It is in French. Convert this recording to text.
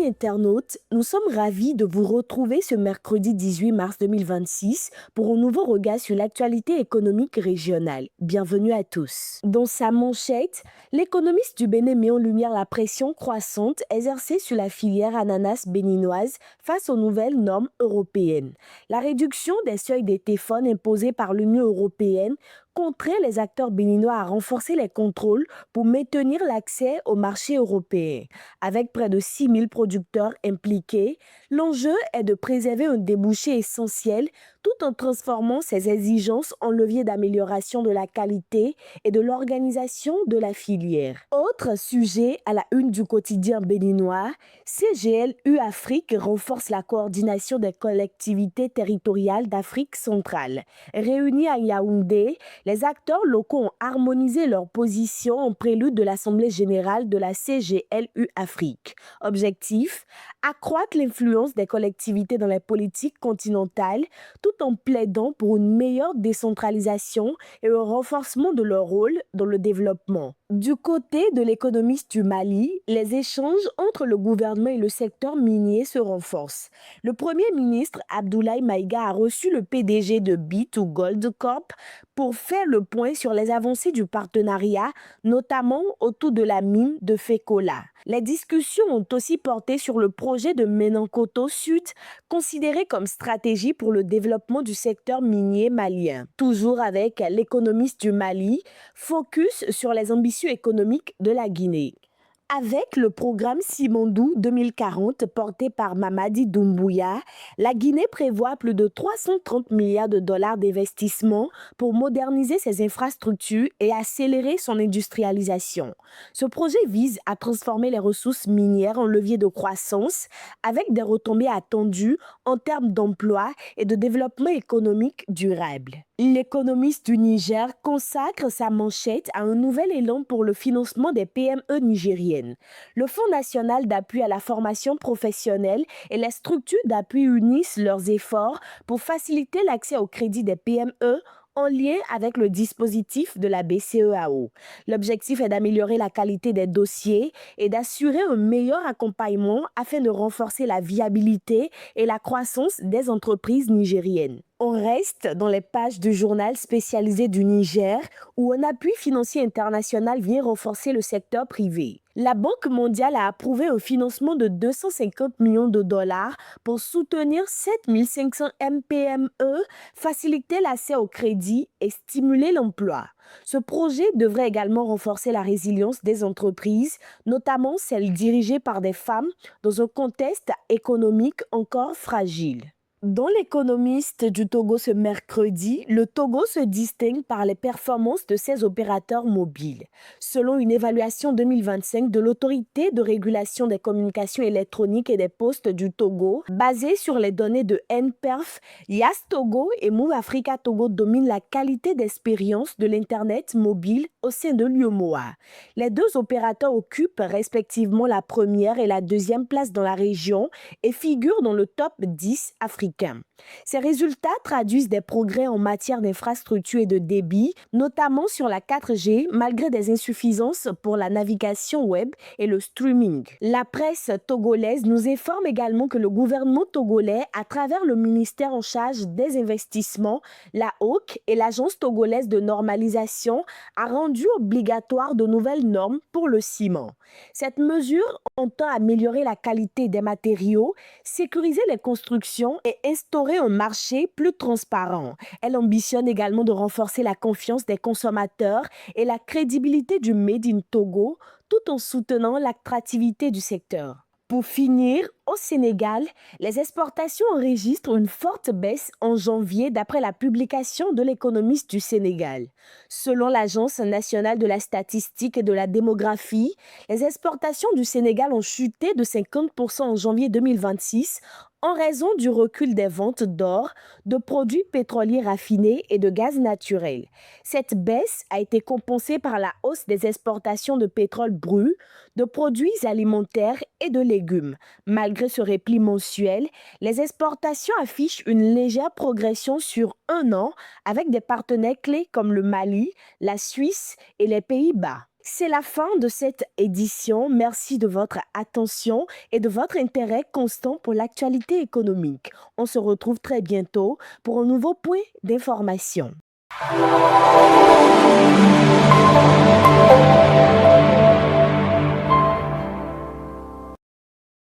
amis internautes, nous sommes ravis de vous retrouver ce mercredi 18 mars 2026 pour un nouveau regard sur l'actualité économique régionale. Bienvenue à tous. Dans sa manchette, l'économiste du Bénin met en lumière la pression croissante exercée sur la filière ananas béninoise face aux nouvelles normes européennes. La réduction des seuils des téléphones imposés par l'Union européenne contraint les acteurs béninois à renforcer les contrôles pour maintenir l'accès au marché européen. Avec près de 6 000 producteurs impliqués, l'enjeu est de préserver un débouché essentiel tout en transformant ces exigences en levier d'amélioration de la qualité et de l'organisation de la filière. Autre sujet à la une du quotidien béninois, CGLU Afrique renforce la coordination des collectivités territoriales d'Afrique centrale. Réunis à Yaoundé, les acteurs locaux ont harmonisé leurs positions en prélude de l'Assemblée générale de la CGLU Afrique. Objectif, accroître l'influence des collectivités dans les politiques continentales tout en plaidant pour une meilleure décentralisation et un renforcement de leur rôle dans le développement. Du côté de l'économiste du Mali, les échanges entre le gouvernement et le secteur minier se renforcent. Le Premier ministre Abdoulaye Maïga a reçu le PDG de B2Gold Corp pour faire le point sur les avancées du partenariat, notamment autour de la mine de Fekola. Les discussions ont aussi porté sur le projet de Menankoto Sud, considéré comme stratégie pour le développement du secteur minier malien. Toujours avec l'économiste du Mali, focus sur les ambitions économiques de la Guinée. Avec le programme Simandou 2040 porté par Mamadi Doumbouya, la Guinée prévoit plus de 330 milliards de dollars d'investissement pour moderniser ses infrastructures et accélérer son industrialisation. Ce projet vise à transformer les ressources minières en levier de croissance avec des retombées attendues en termes d'emploi et de développement économique durable. L'économiste du Niger consacre sa manchette à un nouvel élan pour le financement des PME nigériennes. Le Fonds national d'appui à la formation professionnelle et les structures d'appui unissent leurs efforts pour faciliter l'accès au crédit des PME en lien avec le dispositif de la BCEAO. L'objectif est d'améliorer la qualité des dossiers et d'assurer un meilleur accompagnement afin de renforcer la viabilité et la croissance des entreprises nigériennes. On reste dans les pages du journal spécialisé du Niger où un appui financier international vient renforcer le secteur privé. La Banque mondiale a approuvé un financement de 250 millions de dollars pour soutenir 7 500 MPME, faciliter l'accès au crédit et stimuler l'emploi. Ce projet devrait également renforcer la résilience des entreprises, notamment celles dirigées par des femmes dans un contexte économique encore fragile. Dans l'économiste du Togo ce mercredi, le Togo se distingue par les performances de ses opérateurs mobiles. Selon une évaluation 2025 de l'Autorité de régulation des communications électroniques et des postes du Togo, basée sur les données de NPerf, Yas Togo et Move Africa Togo dominent la qualité d'expérience de l'Internet mobile au sein de l'UEMOA. Les deux opérateurs occupent respectivement la première et la deuxième place dans la région et figurent dans le top 10 africain. Ces résultats traduisent des progrès en matière d'infrastructure et de débit, notamment sur la 4G, malgré des insuffisances pour la navigation web et le streaming. La presse togolaise nous informe également que le gouvernement togolais, à travers le ministère en charge des investissements, la HOC et l'Agence togolaise de normalisation, a rendu obligatoire de nouvelles normes pour le ciment. Cette mesure entend améliorer la qualité des matériaux, sécuriser les constructions et instaurer un marché plus transparent. Elle ambitionne également de renforcer la confiance des consommateurs et la crédibilité du Made in Togo tout en soutenant l'attractivité du secteur. Pour finir, au Sénégal, les exportations enregistrent une forte baisse en janvier d'après la publication de l'économiste du Sénégal. Selon l'Agence nationale de la statistique et de la démographie, les exportations du Sénégal ont chuté de 50% en janvier 2026 en raison du recul des ventes d'or, de produits pétroliers raffinés et de gaz naturel. Cette baisse a été compensée par la hausse des exportations de pétrole brut, de produits alimentaires et de légumes. Malgré ce repli mensuel, les exportations affichent une légère progression sur un an avec des partenaires clés comme le Mali, la Suisse et les Pays-Bas. C'est la fin de cette édition. Merci de votre attention et de votre intérêt constant pour l'actualité économique. On se retrouve très bientôt pour un nouveau point d'information.